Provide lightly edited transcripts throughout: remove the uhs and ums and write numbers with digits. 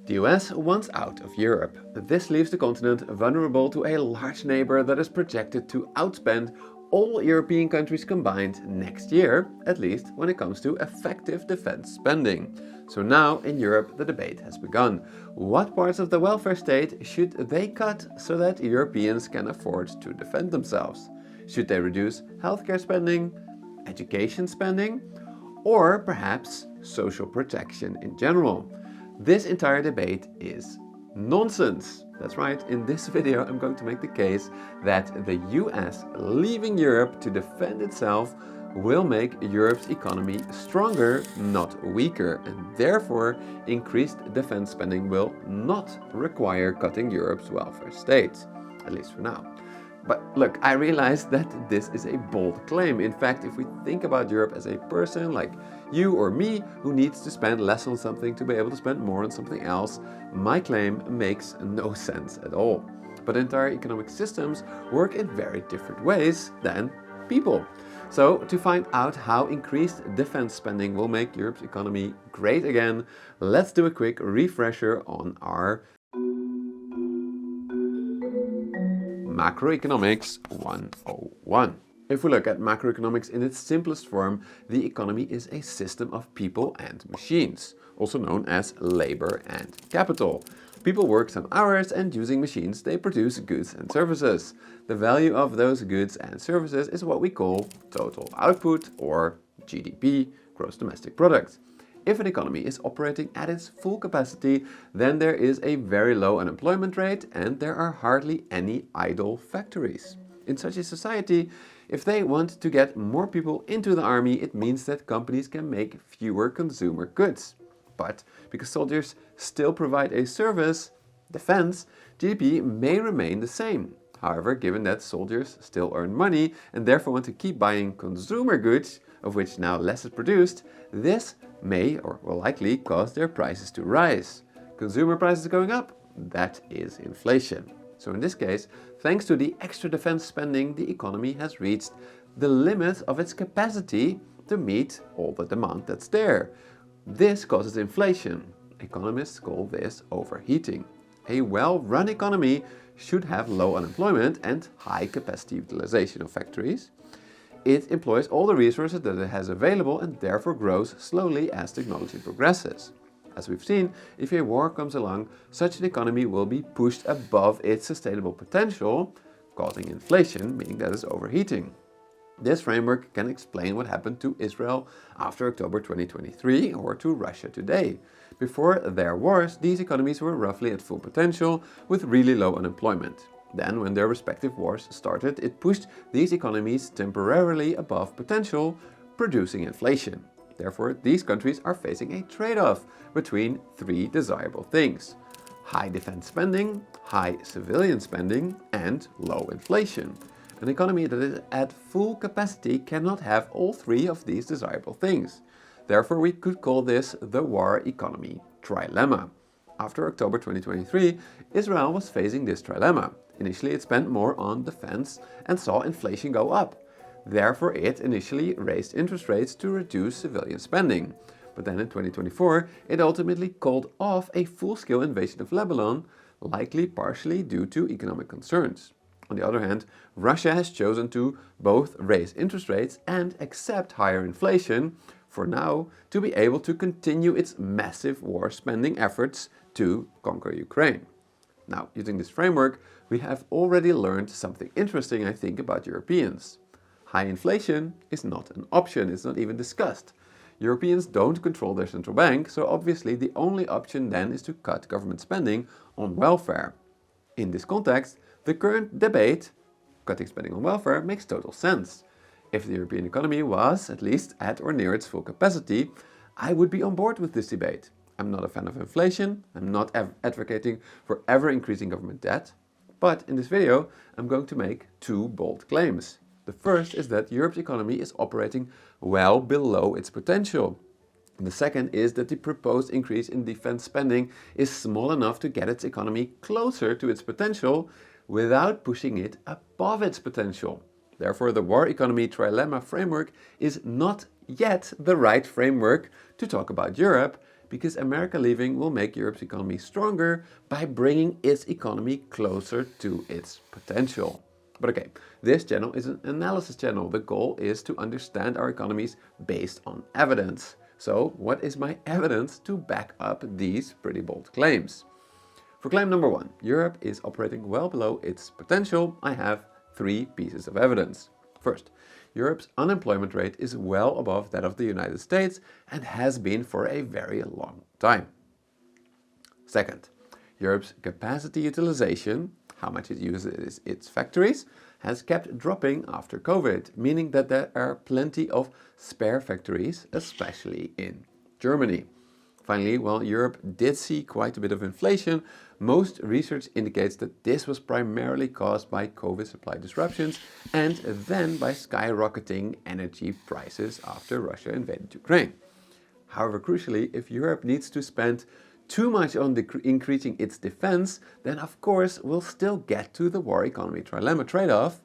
The US wants out of Europe. This leaves the continent vulnerable to a large neighbor that is projected to outspend all European countries combined next year, at least when it comes to effective defense spending. So now in Europe the debate has begun. What parts of the welfare state should they cut so that Europeans can afford to defend themselves? Should they reduce healthcare spending, education spending, or perhaps social protection in general? This entire debate is nonsense. That's right, in this video I'm going to make the case that the US leaving Europe to defend itself will make Europe's economy stronger, not weaker, and therefore increased defense spending will not require cutting Europe's welfare state, at least for now. But look, I realize that this is a bold claim. In fact, if we think about Europe as a person like you or me who needs to spend less on something to be able to spend more on something else, my claim makes no sense at all. But entire economic systems work in very different ways than people. So to find out how increased defense spending will make Europe's economy great again, let's do a quick refresher on our Macroeconomics 101. If we look at macroeconomics in its simplest form, the economy is a system of people and machines, also known as labor and capital. People work some hours and using machines they produce goods and services. The value of those goods and services is what we call total output or GDP, gross domestic product. If an economy is operating at its full capacity, then there is a very low unemployment rate and there are hardly any idle factories. In such a society, if they want to get more people into the army, it means that companies can make fewer consumer goods. But because soldiers still provide a service, defense, GDP may remain the same. However, given that soldiers still earn money and therefore want to keep buying consumer goods, of which now less is produced, this may or will likely cause their prices to rise. Consumer prices going up, that is inflation. So in this case, thanks to the extra defense spending, the economy has reached the limit of its capacity to meet all the demand that's there. This causes inflation. Economists call this overheating. A well-run economy should have low unemployment and high capacity utilization of factories. It employs all the resources that it has available and therefore grows slowly as technology progresses. As we've seen, if a war comes along, such an economy will be pushed above its sustainable potential, causing inflation, meaning that it's overheating. This framework can explain what happened to Israel after October 2023 or to Russia today. Before their wars, these economies were roughly at full potential with really low unemployment. Then, when their respective wars started, it pushed these economies temporarily above potential, producing inflation. Therefore, these countries are facing a trade-off between three desirable things: high defense spending, high civilian spending, and low inflation. An economy that is at full capacity cannot have all three of these desirable things. Therefore, we could call this the war economy trilemma. After October 2023, Israel was facing this trilemma. Initially, it spent more on defense and saw inflation go up. Therefore, it initially raised interest rates to reduce civilian spending. But then in 2024, it ultimately called off a full-scale invasion of Lebanon, likely partially due to economic concerns. On the other hand, Russia has chosen to both raise interest rates and accept higher inflation, for now, to be able to continue its massive war spending efforts to conquer Ukraine. Now, using this framework, we have already learned something interesting, I think, about Europeans. High inflation is not an option, it's not even discussed. Europeans don't control their central bank, so obviously the only option then is to cut government spending on welfare. In this context, the current debate, cutting spending on welfare, makes total sense. If the European economy was, at least, at or near its full capacity, I would be on board with this debate. I'm not a fan of inflation, I'm not advocating for ever increasing government debt, but in this video I'm going to make two bold claims. The first is that Europe's economy is operating well below its potential. The second is that the proposed increase in defense spending is small enough to get its economy closer to its potential without pushing it above its potential. Therefore, the war economy trilemma framework is not yet the right framework to talk about Europe, because America leaving will make Europe's economy stronger by bringing its economy closer to its potential. But okay, this channel is an analysis channel. The goal is to understand our economies based on evidence. So what is my evidence to back up these pretty bold claims? For claim number 1, Europe is operating well below its potential, I have 3 pieces of evidence. First, Europe's unemployment rate is well above that of the United States and has been for a very long time. Second, Europe's capacity utilization, how much it uses its factories, has kept dropping after COVID, meaning that there are plenty of spare factories, especially in Germany. Finally, while Europe did see quite a bit of inflation, most research indicates that this was primarily caused by COVID supply disruptions and then by skyrocketing energy prices after Russia invaded Ukraine. However, crucially, if Europe needs to spend too much on increasing its defense, then of course we'll still get to the war economy trilemma trade-off,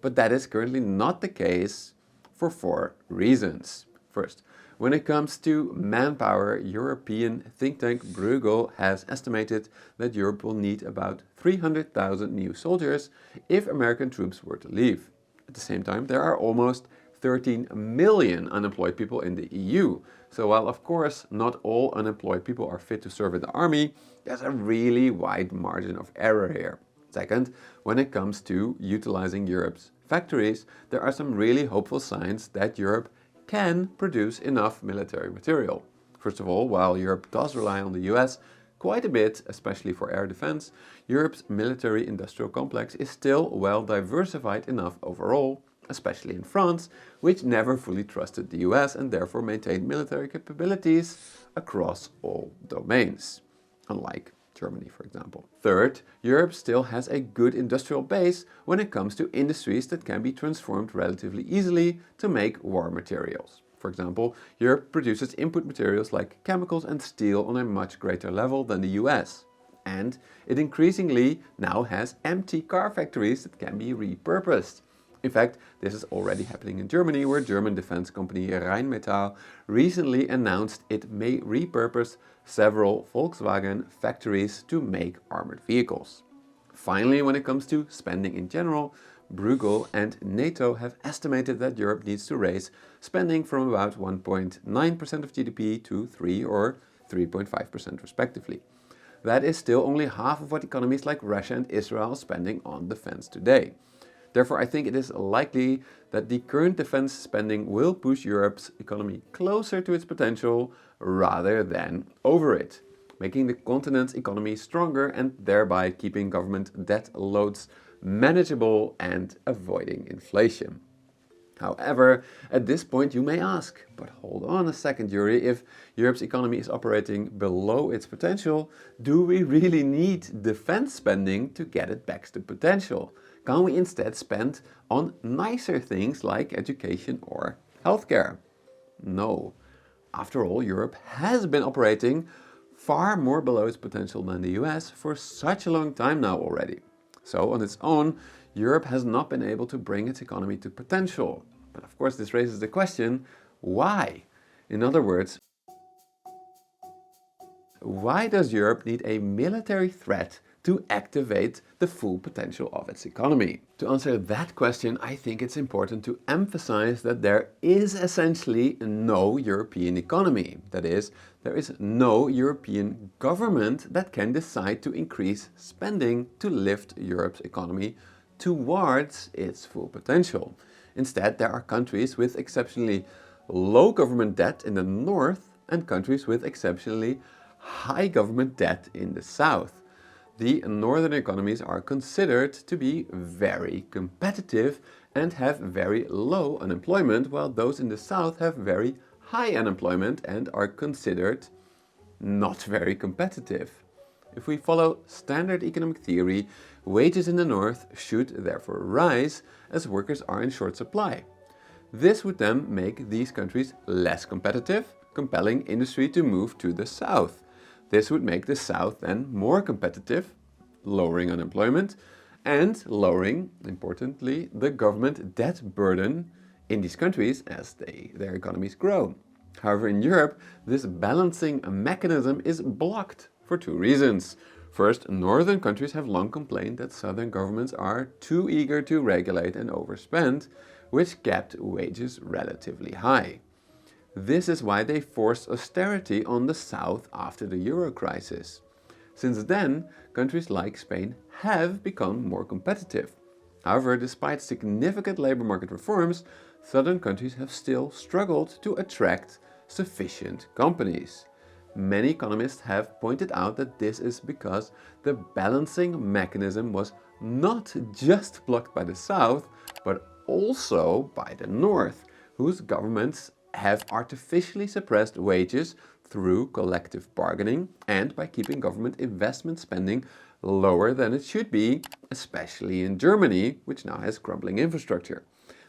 but that is currently not the case for 4 reasons. First, when it comes to manpower, European think tank Bruegel has estimated that Europe will need about 300,000 new soldiers if American troops were to leave. At the same time, there are almost 13 million unemployed people in the EU. So while of course not all unemployed people are fit to serve in the army, there's a really wide margin of error here. Second, when it comes to utilizing Europe's factories, there are some really hopeful signs that Europe can produce enough military material. First of all, while Europe does rely on the US quite a bit, especially for air defense, Europe's military industrial complex is still well diversified enough overall, especially in France, which never fully trusted the US and therefore maintained military capabilities across all domains, unlike Germany, for example. Third, Europe still has a good industrial base when it comes to industries that can be transformed relatively easily to make war materials. For example, Europe produces input materials like chemicals and steel on a much greater level than the US. And it increasingly now has empty car factories that can be repurposed. In fact, this is already happening in Germany, where German defense company Rheinmetall recently announced it may repurpose several Volkswagen factories to make armored vehicles. Finally, when it comes to spending in general, Bruegel and NATO have estimated that Europe needs to raise spending from about 1.9% of GDP to 3 or 3.5% respectively. That is still only half of what economies like Russia and Israel are spending on defense today. Therefore, I think it is likely that the current defense spending will push Europe's economy closer to its potential rather than over it, making the continent's economy stronger and thereby keeping government debt loads manageable and avoiding inflation. However, at this point you may ask, but hold on a second, Joeri, if Europe's economy is operating below its potential, do we really need defense spending to get it back to potential? Can we instead spend on nicer things like education or healthcare? No. After all, Europe has been operating far more below its potential than the US for such a long time now already. So on its own, Europe has not been able to bring its economy to potential. But of course this raises the question, why? In other words, why does Europe need a military threat to activate the full potential of its economy? To answer that question, I think it's important to emphasize that there is essentially no European economy. That is, there is no European government that can decide to increase spending to lift Europe's economy towards its full potential. Instead, there are countries with exceptionally low government debt in the north and countries with exceptionally high government debt in the south. The northern economies are considered to be very competitive and have very low unemployment, while those in the south have very high unemployment and are considered not very competitive. If we follow standard economic theory, wages in the north should therefore rise as workers are in short supply. This would then make these countries less competitive, compelling industry to move to the south. This would make the south then more competitive, lowering unemployment and lowering, importantly, the government debt burden in these countries as their economies grow. However, in Europe, this balancing mechanism is blocked for two reasons. First, northern countries have long complained that southern governments are too eager to regulate and overspend, which kept wages relatively high. This is why they forced austerity on the south after the euro crisis. Since then, countries like Spain have become more competitive. However, despite significant labor market reforms, southern countries have still struggled to attract sufficient companies. Many economists have pointed out that this is because the balancing mechanism was not just blocked by the south, but also by the north, whose governments have artificially suppressed wages through collective bargaining and by keeping government investment spending lower than it should be, especially in Germany, which now has crumbling infrastructure.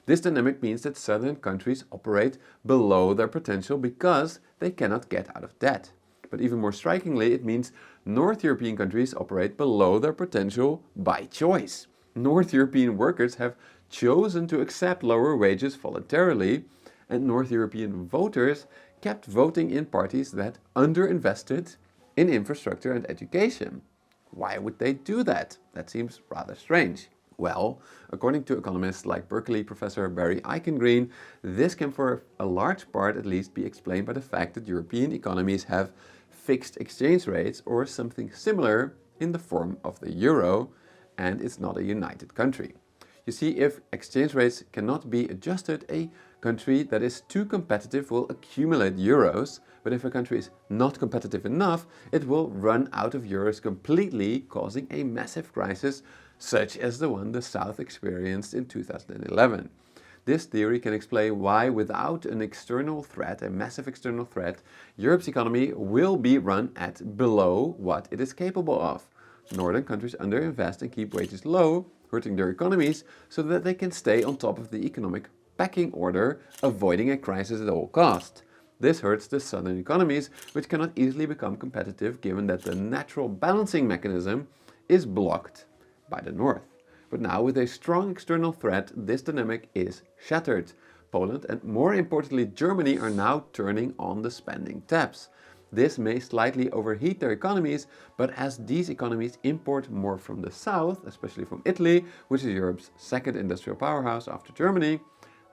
This dynamic means that southern countries operate below their potential because they cannot get out of debt. But even more strikingly, it means North European countries operate below their potential by choice. North European workers have chosen to accept lower wages voluntarily, and North European voters kept voting in parties that underinvested in infrastructure and education. Why would they do that? That seems rather strange. Well, according to economists like Berkeley professor Barry Eichengreen, this can for a large part at least be explained by the fact that European economies have fixed exchange rates or something similar in the form of the euro, and it's not a united country. You see, if exchange rates cannot be adjusted, a country that is too competitive will accumulate euros, but if a country is not competitive enough, it will run out of euros completely, causing a massive crisis such as the one the South experienced in 2011. This theory can explain why without an external threat, a massive external threat, Europe's economy will be run at below what it is capable of. Northern countries underinvest and keep wages low, hurting their economies so that they can stay on top of the economic pecking order, avoiding a crisis at all costs. This hurts the southern economies, which cannot easily become competitive given that the natural balancing mechanism is blocked by the north. But now with a strong external threat, this dynamic is shattered. Poland and more importantly Germany are now turning on the spending taps. This may slightly overheat their economies, but as these economies import more from the south, especially from Italy, which is Europe's second industrial powerhouse after Germany,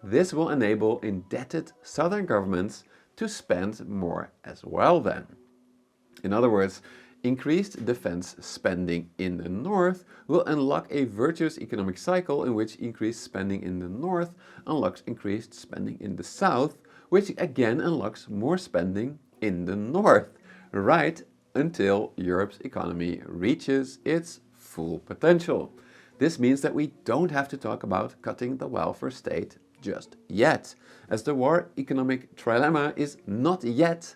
this will enable indebted southern governments to spend more as well then. In other words, increased defense spending in the north will unlock a virtuous economic cycle in which increased spending in the north unlocks increased spending in the south, which again unlocks more spending in the north, right until Europe's economy reaches its full potential. This means that we don't have to talk about cutting the welfare state just yet, as the war economic trilemma is not yet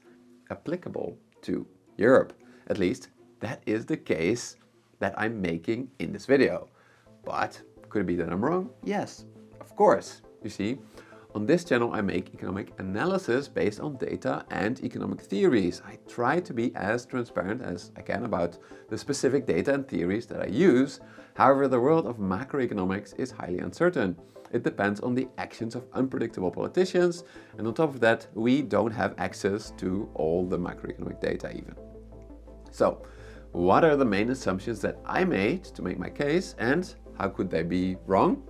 applicable to Europe. At least that is the case that I'm making in this video. But could it be that I'm wrong? Yes, of course. You see, on this channel I make economic analysis based on data and economic theories. I try to be as transparent as I can about the specific data and theories that I use. However, the world of macroeconomics is highly uncertain. It depends on the actions of unpredictable politicians, and on top of that, we don't have access to all the macroeconomic data even. So, what are the main assumptions that I made to make my case, and how could they be wrong?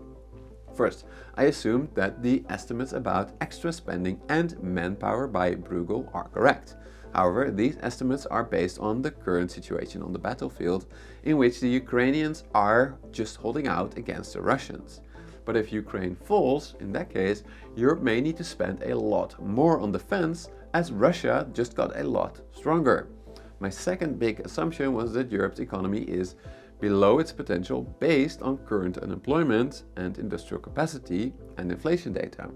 First, I assumed that the estimates about extra spending and manpower by Bruegel are correct. However, these estimates are based on the current situation on the battlefield, in which the Ukrainians are just holding out against the Russians. But if Ukraine falls, in that case, Europe may need to spend a lot more on defense, as Russia just got a lot stronger. My second big assumption was that Europe's economy is below its potential based on current unemployment and industrial capacity and inflation data.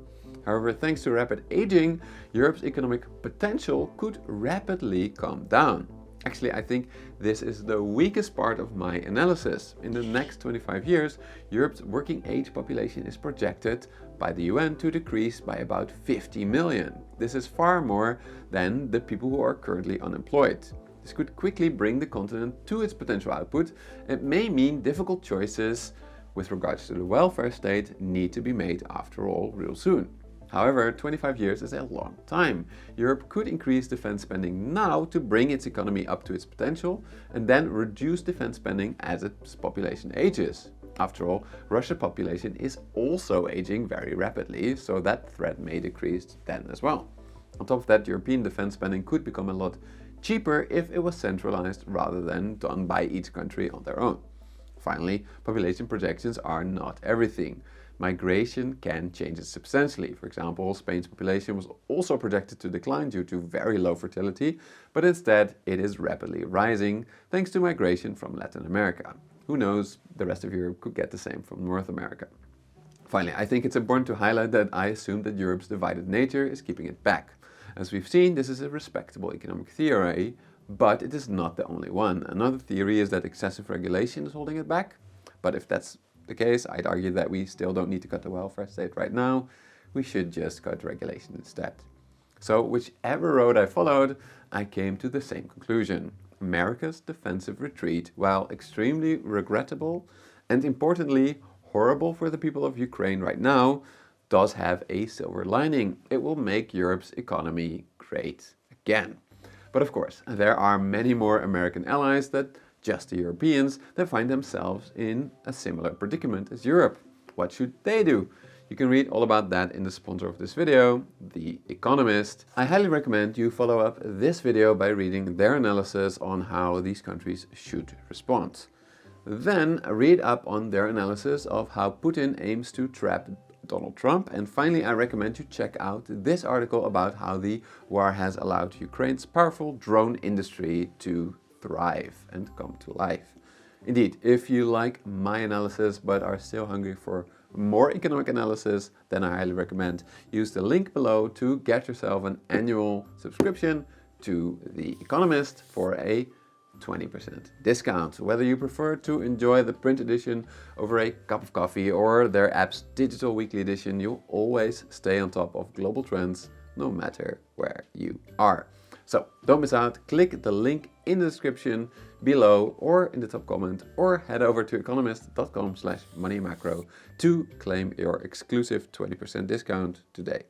However, thanks to rapid aging, Europe's economic potential could rapidly come down. Actually, I think this is the weakest part of my analysis. In the next 25 years, Europe's working age population is projected by the UN to decrease by about 50 million. This is far more than the people who are currently unemployed. This could quickly bring the continent to its potential output and may mean difficult choices with regards to the welfare state need to be made after all real soon. However, 25 years is a long time. Europe could increase defense spending now to bring its economy up to its potential and then reduce defense spending as its population ages. After all, Russia's population is also aging very rapidly, so that threat may decrease then as well. On top of that, European defense spending could become a lot cheaper if it was centralized rather than done by each country on their own. Finally, population projections are not everything. Migration can change it substantially. For example, Spain's population was also projected to decline due to very low fertility, but instead it is rapidly rising thanks to migration from Latin America. Who knows, the rest of Europe could get the same from North America. Finally, I think it's important to highlight that I assume that Europe's divided nature is keeping it back. As we've seen, this is a respectable economic theory, but it is not the only one. Another theory is that excessive regulation is holding it back, but if that's the case, I'd argue that we still don't need to cut the welfare state right now. We should just cut regulation instead. So whichever road I followed, I came to the same conclusion. America's defensive retreat, while extremely regrettable and importantly horrible for the people of Ukraine right now, does have a silver lining. It will make Europe's economy great again. But of course, there are many more American allies that just the Europeans that find themselves in a similar predicament as Europe. What should they do? You can read all about that in the sponsor of this video, The Economist. I highly recommend you follow up this video by reading their analysis on how these countries should respond. Then read up on their analysis of how Putin aims to trap Donald Trump. And finally, I recommend you check out this article about how the war has allowed Ukraine's powerful drone industry to thrive and come to life. Indeed, if you like my analysis but are still hungry for more economic analysis, then I highly recommend use the link below to get yourself an annual subscription to The Economist for a 20% discount. Whether you prefer to enjoy the print edition over a cup of coffee or their app's digital weekly edition, you'll always stay on top of global trends no matter where you are. So don't miss out, click the link in the description below or in the top comment, or head over to economist.com/moneymacro to claim your exclusive 20% discount today.